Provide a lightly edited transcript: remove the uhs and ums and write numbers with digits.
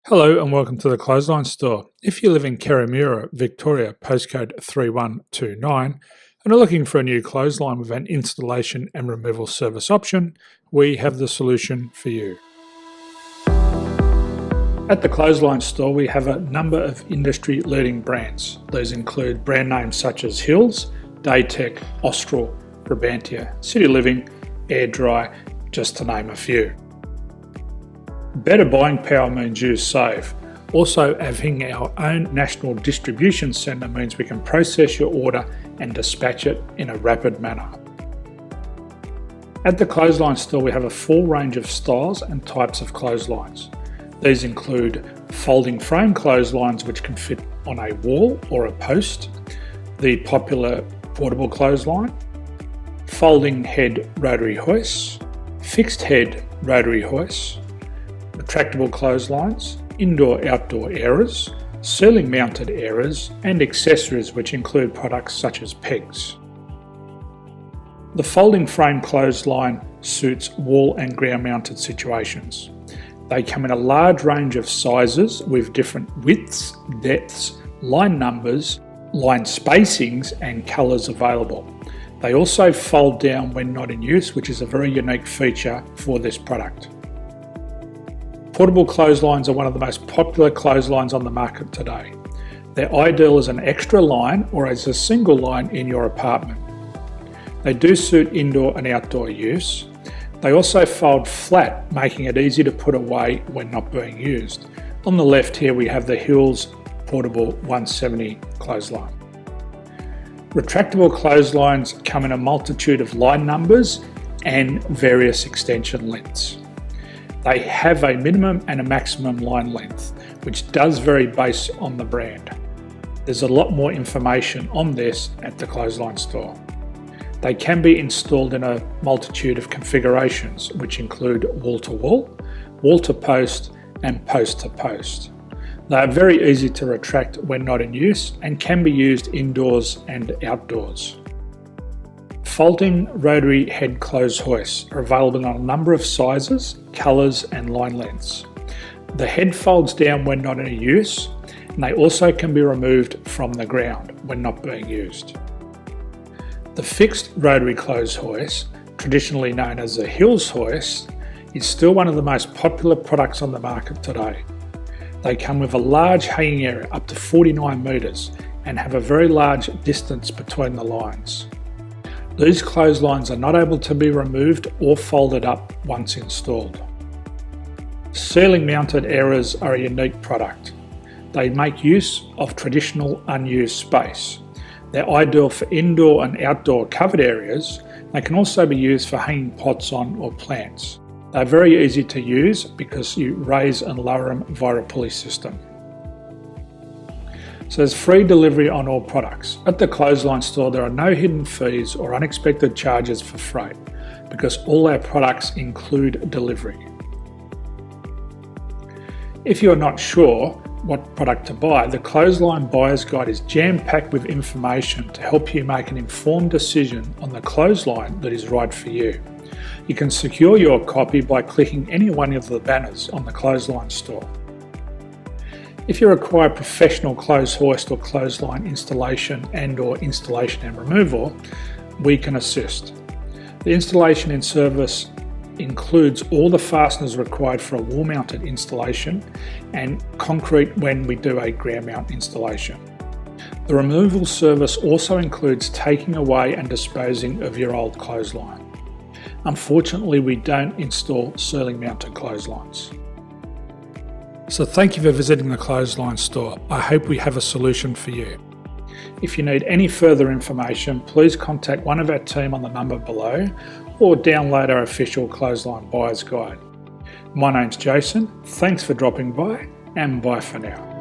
Hello and welcome to the Clothesline Store. If you live in Kerrimuir, Victoria, postcode 3129, and are looking for a new clothesline with an installation and removal service option, we have the solution for you. At the Clothesline Store, we have a number of industry-leading brands. These include brand names such as Hills, Daytech, Austral, Brabantia, City Living, Air Dry, just to name a few. Better buying power means you save. Also, having our own national distribution centre means we can process your order and dispatch it in a rapid manner. At the Clothesline Store, we have a full range of styles and types of clotheslines. These include folding frame clotheslines which can fit on a wall or a post, the popular portable clothesline, folding head rotary hoists, fixed head rotary hoists, retractable clotheslines, indoor-outdoor airers, ceiling mounted airers, and accessories which include products such as pegs. The folding frame clothesline suits wall and ground mounted situations. They come in a large range of sizes with different widths, depths, line numbers, line spacings and colours available. They also fold down when not in use, which is a very unique feature for this product. Portable clotheslines are one of the most popular clotheslines on the market today. They're ideal as an extra line or as a single line in your apartment. They do suit indoor and outdoor use. They also fold flat, making it easy to put away when not being used. On the left here we have the Hills Portable 170 clothesline. Retractable clotheslines come in a multitude of line numbers and various extension lengths. They have a minimum and a maximum line length, which does vary based on the brand. There's a lot more information on this at the Clothesline Store. They can be installed in a multitude of configurations, which include wall-to-wall, wall-to-post, and post-to-post. They are very easy to retract when not in use and can be used indoors and outdoors. Folding rotary head clothes hoists are available in a number of sizes, colours and line lengths. The head folds down when not in use, and they also can be removed from the ground when not being used. The fixed rotary clothes hoist, traditionally known as the Hills hoist, is still one of the most popular products on the market today. They come with a large hanging area up to 49 metres and have a very large distance between the lines. These clotheslines are not able to be removed or folded up once installed. Ceiling mounted airers are a unique product. They make use of traditional unused space. They're ideal for indoor and outdoor covered areas. They can also be used for hanging pots on or plants. They're very easy to use because you raise and lower them via a pulley system. So there's free delivery on all products. At the Clothesline Store, there are no hidden fees or unexpected charges for freight because all our products include delivery. If you're not sure what product to buy, the Clothesline Buyer's Guide is jam-packed with information to help you make an informed decision on the clothesline that is right for you. You can secure your copy by clicking any one of the banners on the Clothesline Store. If you require professional clothes hoist or clothesline installation and/or installation and removal, we can assist. The installation and service includes all the fasteners required for a wall-mounted installation and concrete when we do a ground mount installation. The removal service also includes taking away and disposing of your old clothesline. Unfortunately, we don't install ceiling mounted clotheslines. So thank you for visiting the Clothesline Store. I hope we have a solution for you. If you need any further information, please contact one of our team on the number below or download our official Clothesline Buyer's Guide. My name's Jason, thanks for dropping by and bye for now.